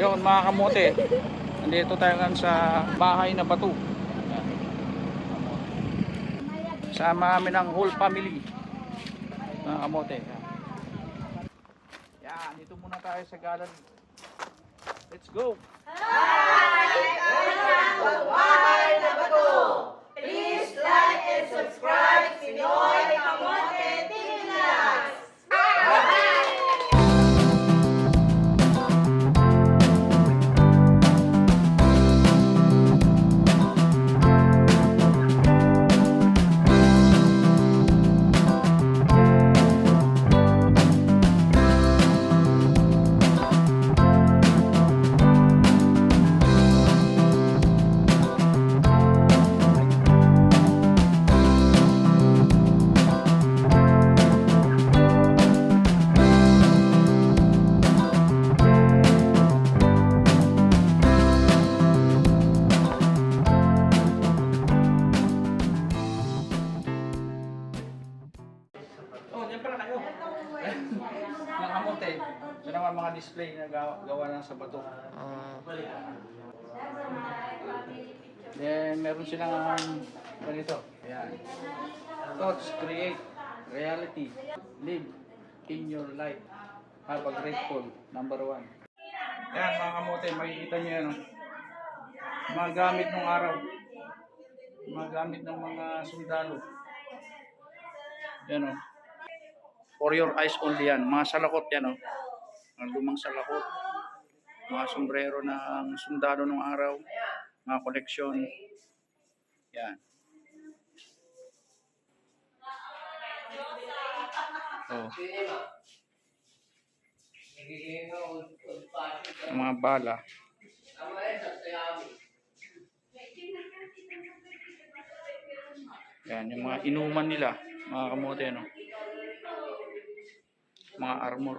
Yun mga kamote, nandito tayo ngayon sa bahay na bato. Sama kami ng whole family mga kamote. Yan, dito muna tayo sa gallery. Let's go! Bahay na Bato! Please like and subscribe Pinoy Kamote TV Vlogs! Oh, yan pala kayo. Mga kamote. Ito naman mga display na gawa ng sa bato. Then meron silang ganito. Ayan. Thoughts create reality. Live in your life. Have a grateful. Number 1. Ayan mga kamote, makikita nyo yan. Mga gamit ng araw. Mga gamit ng mga sundalo. Yan o. For your eyes only yan. Mga salakot yan o. Mga lumang salakot. Mga sombrero ng sundalo ng araw. Mga koleksyon. Yan. Oh. Ang mga bala. Yan, yung mga inuman nila. Mga kamote, ano. Mga armor.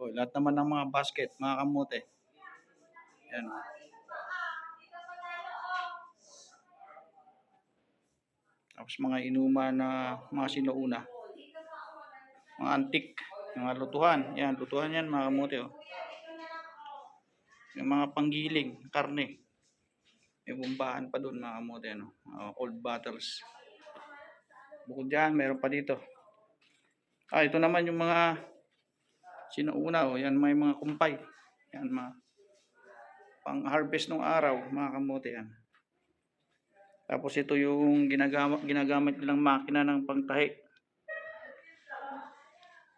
Oh, lahat naman ng mga basket, mga kamote. Yan. Tapos mga inuman na mga sinuuna. Mga antik, mga lutuhan. Yan, lutuhan yan mga kamote. Oh. Yung mga panggiling, karne. May bumbahan pa doon mga kamote. Ano? Old bottles. Bukod dyan, meron pa dito. Ito naman yung mga sinuuna. Oh. Yan, may mga kumpay. Yan, mga pang-harvest ng araw, mga kamote. Yan. Tapos ito yung ginagamit nilang makina ng pangtahi.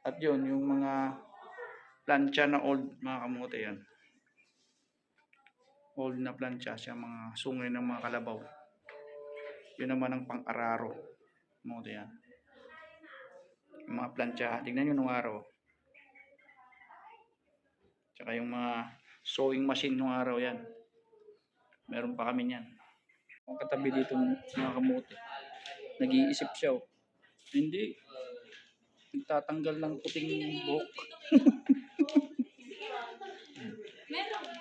At yun, yung mga plancha na old, mga kamote. Yan. Old na plancha siya, mga sungay ng mga kalabaw. Yun naman ang pang-araro. Kamote yan. Yung mga plancha, tingnan nyo nung araw. Tsaka yung mga sewing machine nung araw yan. Meron pa kami yan. Ang katabi dito mga kamote. Nag-iisip siya. Oh. Hindi. Nagtatanggal ng puting buhok.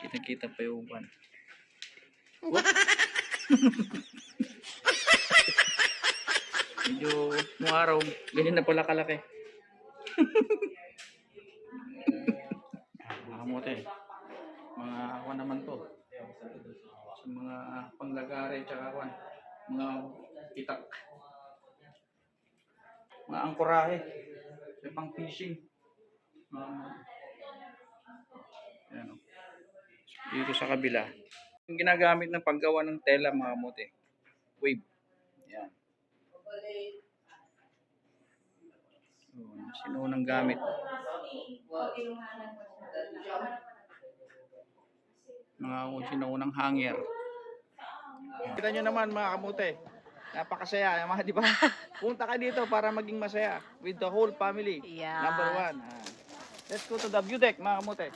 Kita-kita pa yung uban. Medyo nung araw, ganyan na pala kalaki. Mga kamote. Mga ako naman to. Sa mga panglagari tsaka mga itak. Mga angkorahe. May pang fishing. Ayan o. Dito sa kabila. Yung ginagamit ng paggawa ng tela mga kamote. Wave. Ayan. Sinuunang gamit. Mga sinuunang hanger. Kita nyo naman mga kamote. Napakasaya, mga di ba? Punta ka dito para maging masaya with the whole family. Yeah. Number 1. Let's go to the view deck, mga kamote.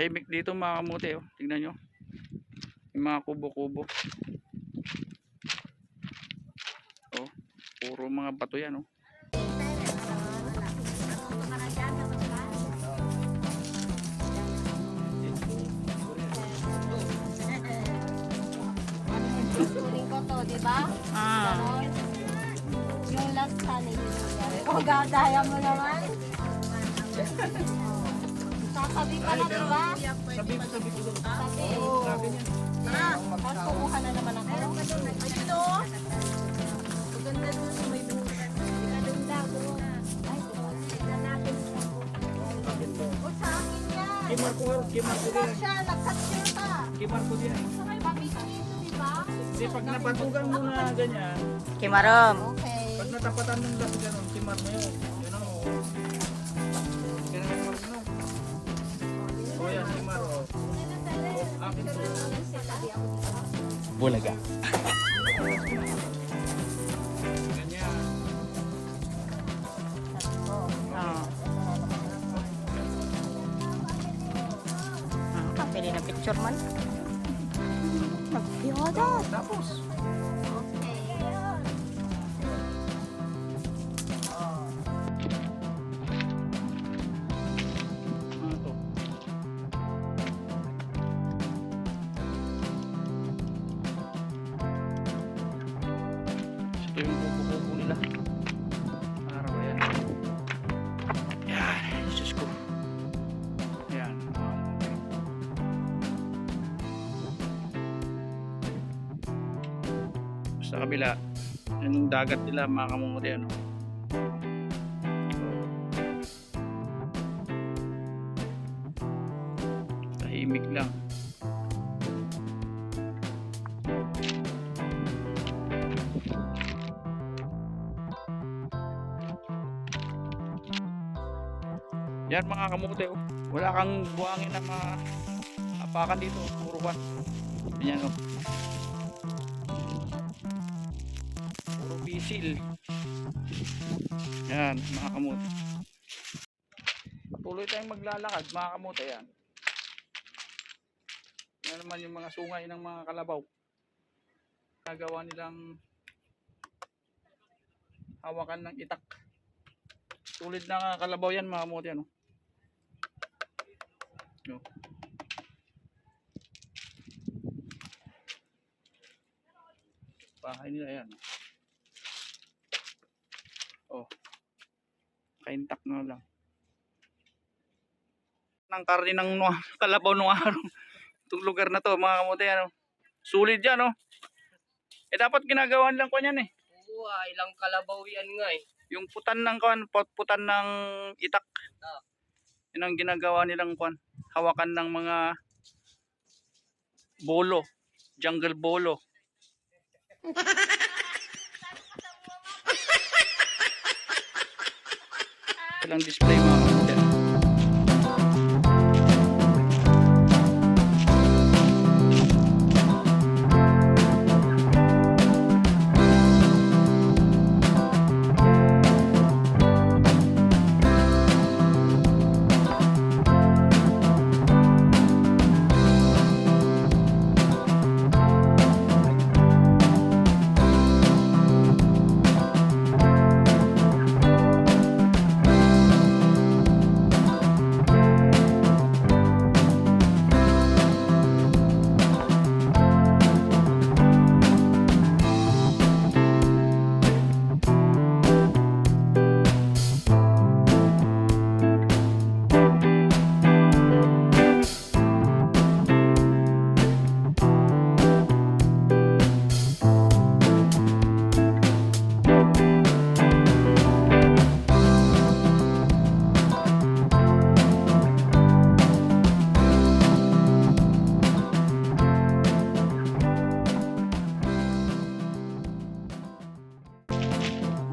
Tahimik dito mga kamote. Oh. Tingnan nyo. Yung mga kubo-kubo. Oh, puro mga bato yan. Oh. Turing ko to, di ba? Ganon. Yung last honey. O, gadaya mo naman. Sasabi pa na, di ba? Sabi ko doon. Sabi. Tapos kumuha na naman ako. Ayun o. Maganda doon sa may buhay. Maganda doon. Ay, tignan natin. O, sa akin yan. Kimar ko Cut siya, nag-cut siya pa. Kimar ko din. Pabigyan ito, di ba? Hindi, pag napatugan mo na ganyan, Kimarom. Okay. pag natapatan ng gas gano'n, kimar mo yun. Yun o. Kimar mo yun. O yan, kimar o. Akin to. Bulaga. Ganyan. Pili na picture man. Nagpioda. Tapos, ano to? Ito yung kubo-kubo nila. Para ba yan? Yan, Jesus ko. Yan. Sa kabila, yan yung dagat nila mga kamuti. Ano? Tahimik lang. Yan mga kamote, oh. Wala kang buhangin na maapakan dito, puro kwan. Yan oh. Puro bisil. Yan mga kamote. Tuloy tayong maglalakad mga kamote yan. Yan naman yung mga sungay ng mga kalabaw. Nagawa nilang hawakan ng itak. Tulid na kalabaw yan mga kamote, ano? No. Bahay nila yan. Oh. Kaintak na lang. Ng karne ng kalabaw nung araw. Itong lugar na to mga kamote, ano? Sulit yan, oh. Eh dapat ginagawa nilang ko yan eh. Oo, ilang kalabaw yan nga eh. Yung putan ng putan ng itak. Ah. Yun ang ginagawa nilang kwan. Hawakan ng mga bolo, jungle bolo. Ilang display mga kamote.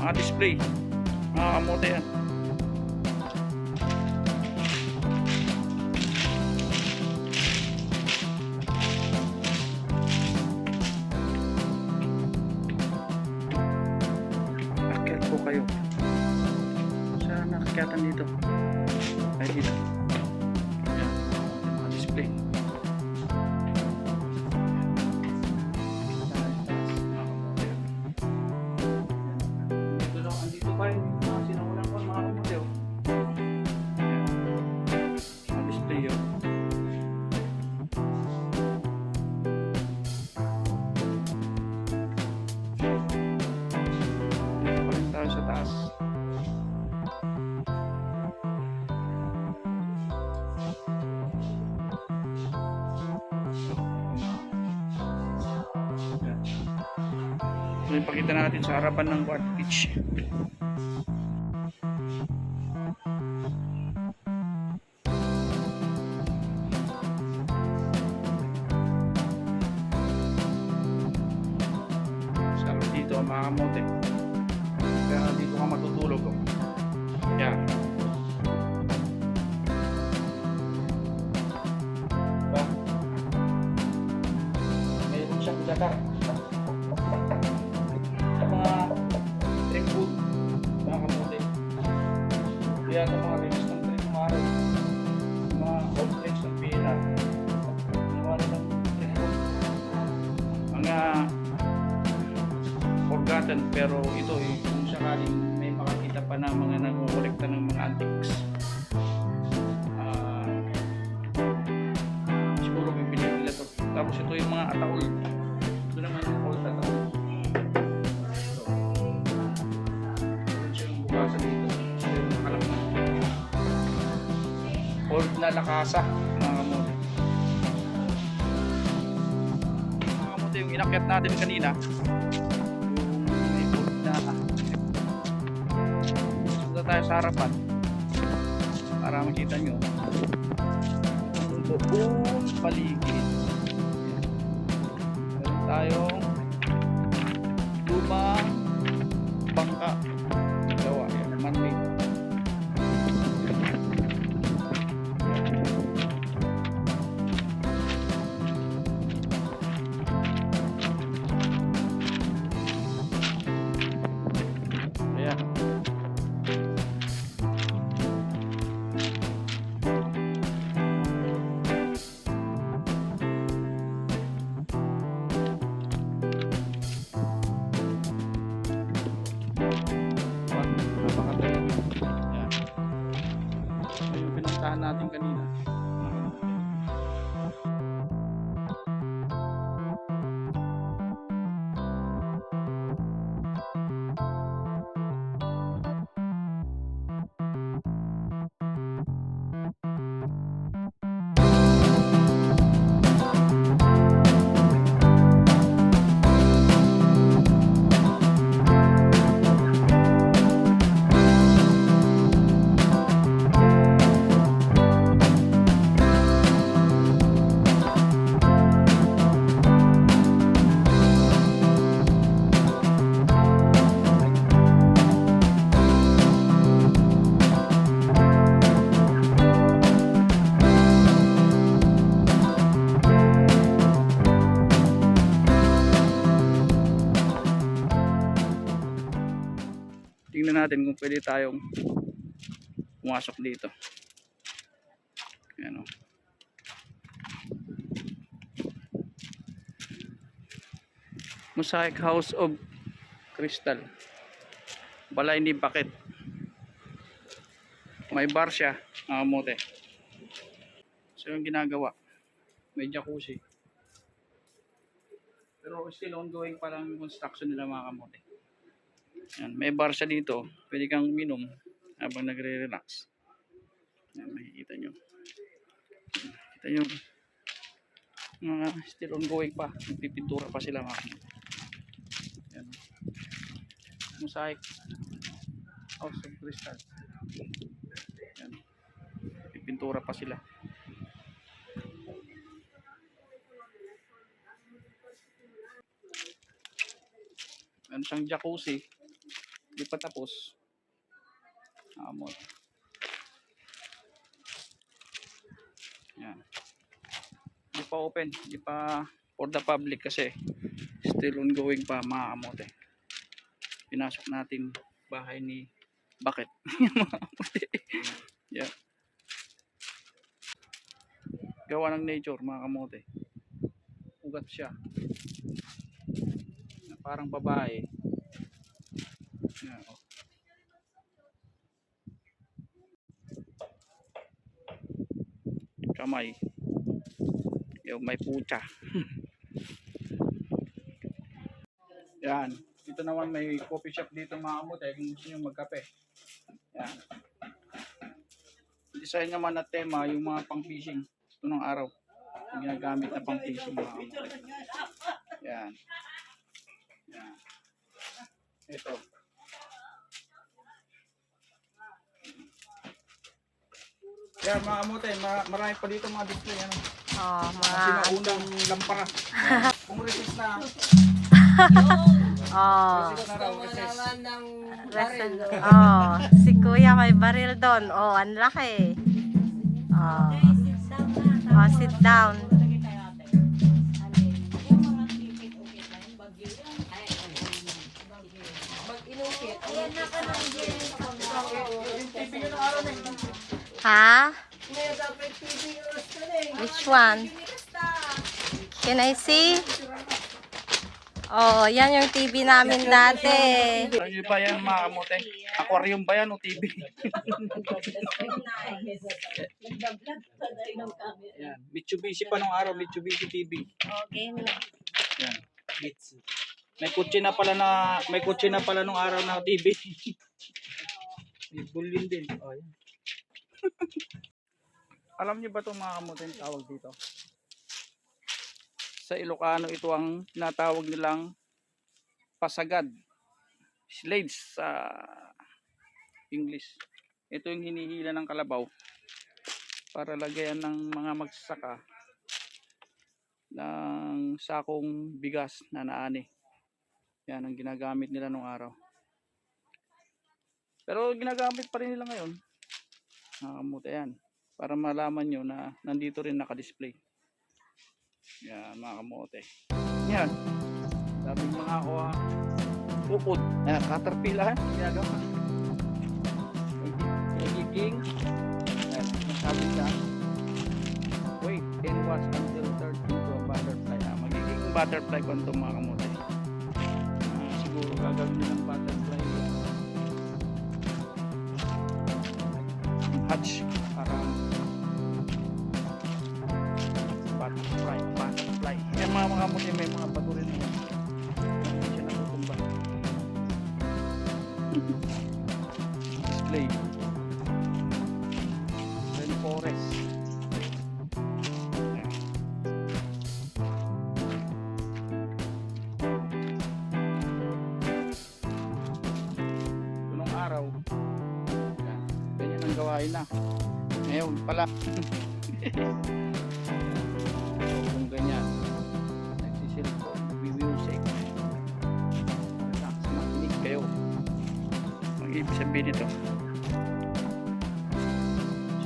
Mga display, mga kamote yan. Akyat po kayo. Saan nakakyatan dito? Ay dito. Yan, mga display. So, ipakita natin sa harapan ng cottage. Sarap dito mga kamote. Kaya dito ka matutulog. Oh. Yan. Diba? Mayroon siyang jatar. Sa mga drink food, mga kamote. Kaya ito mga rings ng drink maro. Mga old drinks ng pila. Mga drink food. Mga forgotten, pero ito kung sakaling may makakita pa na mga nag-collecta ng mga antiques, siguro bibili nila to. Tapos ito yung mga ataol. Ito naman yung old ataol. Ito. Ito yung bukasa dito. Ito yung nakalap na. Old na lakasa, mga kamote. Mga kamote, yung inakyat natin kanina, punta tayo sa harapan para makita nyo ang buong paligid. Meron tayong lumang bangka gawa, yan naman may ayan. Napakatayo. Ayan. Ito yung pinuntahan natin kanina. Tingnan natin kung pwede tayong pumasok dito. Ayan o. Mosaic House of Crystal. Balay ni Bakit. May bar siya, mga kamote. So yung ginagawa, may jacuzzi. Pero still ongoing pa lang yung construction nila, mga kamote. Yan, may bar siya dito. Pwede kang uminom habang nagre-relax. Yan, makikita nyo. Kita nyo. Mga still ongoing pa. Nagpipintura pa sila, mga kamote. Yan. Mosaic House of Crystal. Yan. Pipintura pa sila. Ano siyang jacuzzi. Hindi pa tapos. Amot. Yan. Hindi pa open. Hindi pa for the public kasi still ongoing pa, mga kamote. Pinasok natin bahay ni Bakit. Mga kamote. Yeah. Gawa ng nature, mga kamote. Ugat siya. Parang babae. Yan, oh. Kamay. Yung may pucha. Yan. Dito naman may coffee shop dito, mga kamote, kung gusto nyo magkape. Yan. Design naman na tema yung mga pang fishing. Ito ng araw. Yung ginagamit na pang fishing, mga kamote. Yan. Yan. Ito. Yan mga kamote, marami pa dito mga display. Ano? Oh, Kasi mga naunang lampara. Kung resist na, oh. resist na raw, Gusto mo resist. naman ng Rest- baril. oh, si Kuya may baril doon. Oh, ang laki. Oh. Oh, sit down. Pag inukit, Yung TV nyo ng araw na yun. Ha? may dapat TV oras ka na eh. Which one? Can I see? Oh, yan yung TV namin dati. Ano ba yan mga kamote? Aquarium ba yan o TV? Yan. Mitsubishi pa nung araw, Mitsubishi TV. Okay. Yan. May kutsi na pala nung araw na TV. May bullion din. Oh, yan. Alam niyo ba itong mga kamote yung tawag dito? Sa Ilocano ito ang tinatawag nilang pasagad. Slades sa English. Ito yung hinihila ng kalabaw para lagayan ng mga magsasaka ng sakong bigas na naani. Yan ang ginagamit nila nung araw. Pero ginagamit pa rin nila ngayon. Nakamuta yan. Para malaman nyo na nandito rin nakadisplay. Yan mga kamote. Yan. Daming mga ukod. Caterpillar. Ginagawa. Magiging. Sabi niya. Wait and watch until turned into a butterfly. Magiging butterfly ko ito mga kamote. Siguro gagawin nyo ng butterfly. Hatch. Parang butterfly. Yan mga kamote, may mga bato rin na yan. Hindi siya natutumba. Display. Rainforest. Yan. Tulong araw. Yan. Ganyan ang gawain na. Ngayon pala. Kung ganyan, nagsisilpon, nag-music, relax, makinig kayo. Ang ibig sabihin nito,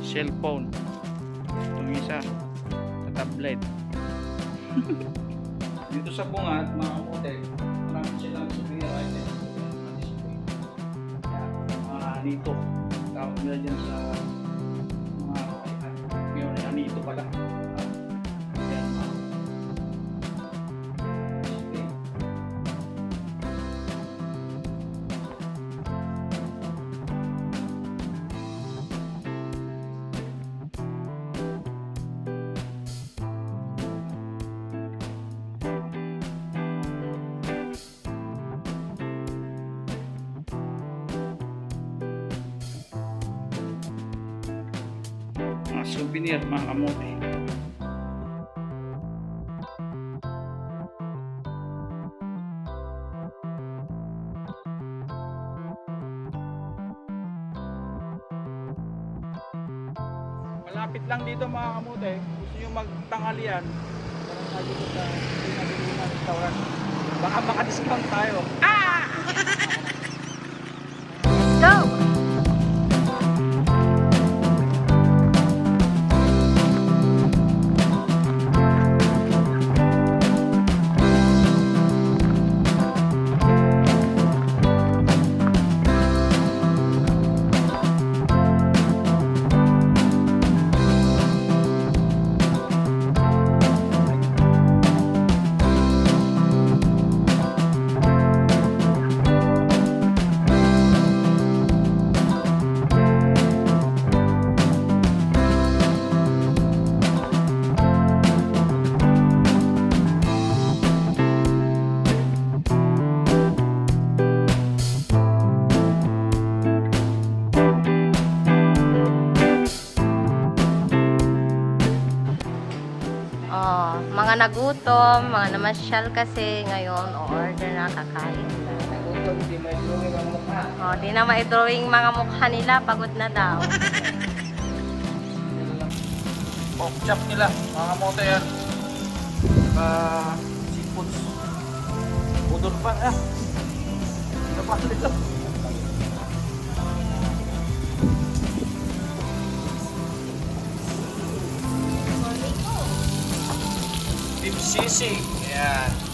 cellphone, itong isa, sa tablet. Dito sa bungat, mga kamote, marami silang souvenir items. Mga anito, tawag nila dyan sa mga ngayon ay anito pala. Mga souvenir mga kamote. Malapit lang dito mga kamote. Gusto nyo magtanghalian, parang sabi ko sa pinagulungan restaurant, baka maka-discount tayo. Go! nagutom, mga namasyal kasi ngayon, order na kakain na. Nagutom, di may drawing ang mukha. Oh, di na ma-drawing mga mukha nila, pagod na daw. Pork chop nila, mga kamote yan. Saka seafoods. Udon pa, Ano pa nito? Beef sisig. Yan.